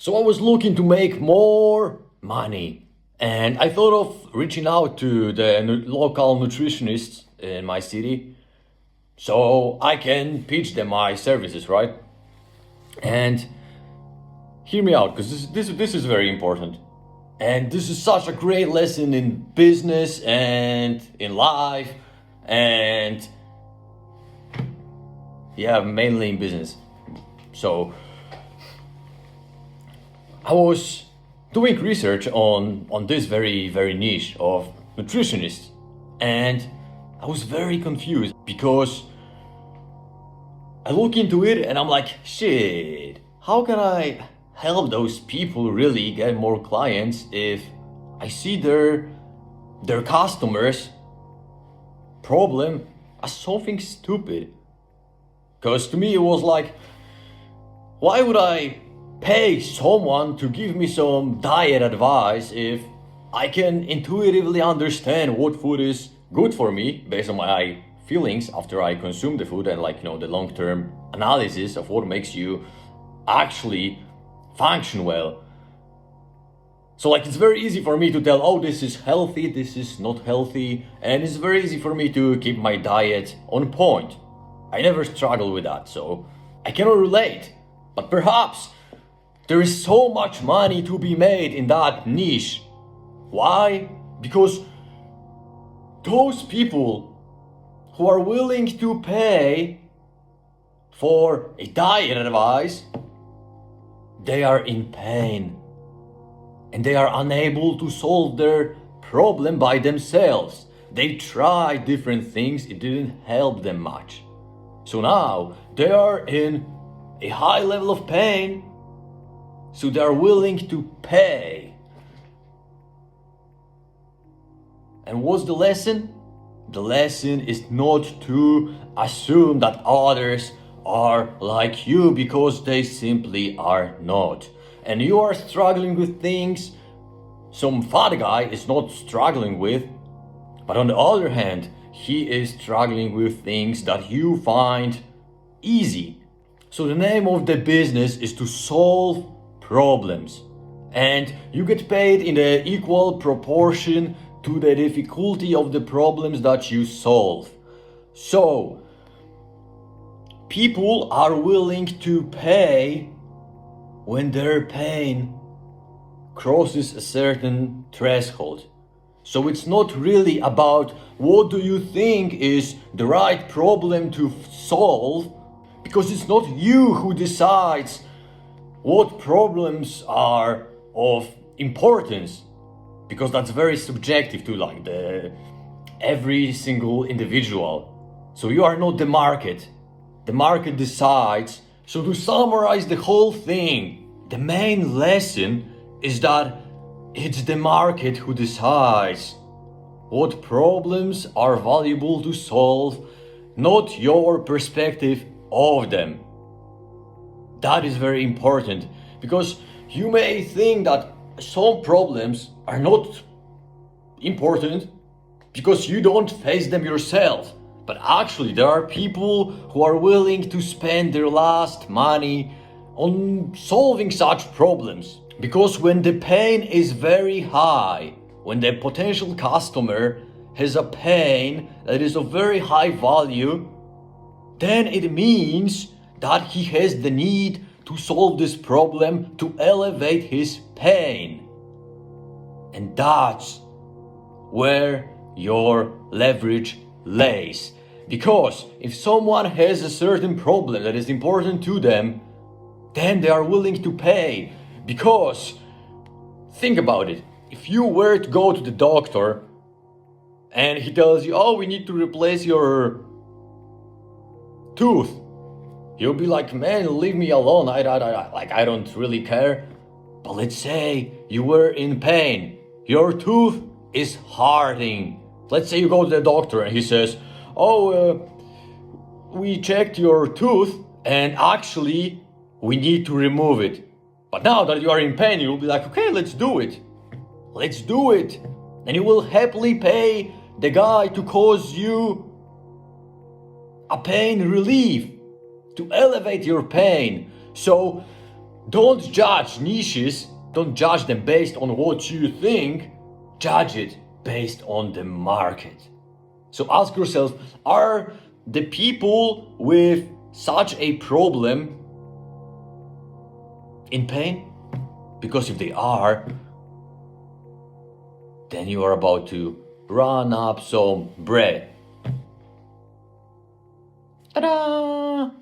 So I was looking to make more money, and I thought of reaching out to the local nutritionists in my city so I can pitch them my services, right? And hear me out, because this is very important. And this is such a great lesson in business and in life, and yeah, mainly in business. So I was doing research on this very niche of nutritionists, and I was very confused because I look into it and I'm like, shit, how can I help those people really get more clients if I see their customers problem as something stupid? Because to me it was like, why would I pay someone to give me some diet advice if I can intuitively understand what food is good for me based on my feelings after I consume the food, and the long-term analysis of what makes you actually function well. So it's very easy for me to tell, oh, this is healthy, this is not healthy, and it's very easy for me to keep my diet on point. I never struggle with that, so I cannot relate. But perhaps there is so much money to be made in that niche. Why? Because those people who are willing to pay for a diet advice, they are in pain and they are unable to solve their problem by themselves. They tried different things, it didn't help them much. So now they are in a high level of pain, so they are willing to pay. And what's the lesson? The lesson is not to assume that others are like you, because they simply are not. And you are struggling with things some fat guy is not struggling with, but on the other hand, he is struggling with things that you find easy. So the name of the business is to solve problems, and you get paid in the equal proportion to the difficulty of the problems that you solve. So people are willing to pay when their pain crosses a certain threshold. So it's not really about what do you think is the right problem to solve, because it's not you who decides what problems are of importance, because that's very subjective to every single individual. So you are not the market. The market decides. So to summarize the whole thing, the main lesson is that it's the market who decides what problems are valuable to solve, not your perspective of them. That is very important, because you may think that some problems are not important because you don't face them yourself. But actually, there are people who are willing to spend their last money on solving such problems. Because when the pain is very high, when the potential customer has a pain that is of very high value, then it means that he has the need to solve this problem to elevate his pain. And that's where your leverage lays. Because if someone has a certain problem that is important to them, then they are willing to pay. Because think about it, if you were to go to the doctor and he tells you, oh, we need to replace your tooth, you'll be like, man, leave me alone, I don't really care. But let's say you were in pain, your tooth is hurting. Let's say you go to the doctor and he says, oh, we checked your tooth and actually we need to remove it. But now that you are in pain, you'll be like, okay, let's do it. Let's do it. And you will happily pay the guy to cause you a pain relief, to elevate your pain. So Don't judge niches, don't judge them based on what you think, judge it based on the market. So ask yourself, are the people with such a problem in pain? Because if they are, then you are about to run up some bread. Ta-da!